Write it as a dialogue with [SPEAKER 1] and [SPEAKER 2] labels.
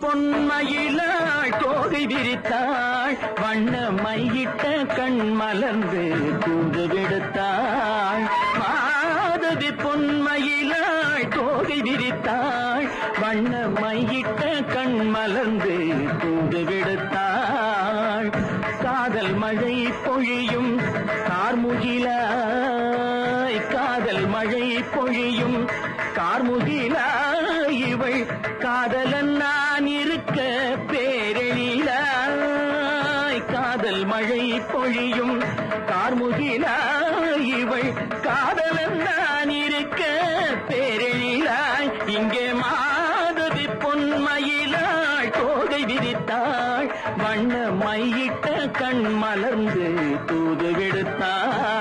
[SPEAKER 1] பொன்மயிலாள் தோகை விரித்தாள், வண்ண மையிட்ட கண் மலர்ந்து தூது விடுத்தாள். மாதவி பொன்மயிலாள் தோகை விரித்தாள், வண்ண மையிட்ட கண் மலர்ந்து தூது விடுத்தாள். காதல் மழை பொழியும் கார்முகிலாய், காதல் மழை பொழியும் கார்முகிலாய், இவள் காதலன் நான் இருக்க பேரெழிலாய். காதல் மழை பொழியும் கார்முகிலாய், இவள் காதலன் நான் இருக்க பேரெழிலாய். இங்கே மாதவி பொன்மயிலாள் தோகை விரித்தாள், வண்ண மையிட்ட கண் மலர்ந்து தூது விடுத்தாள்.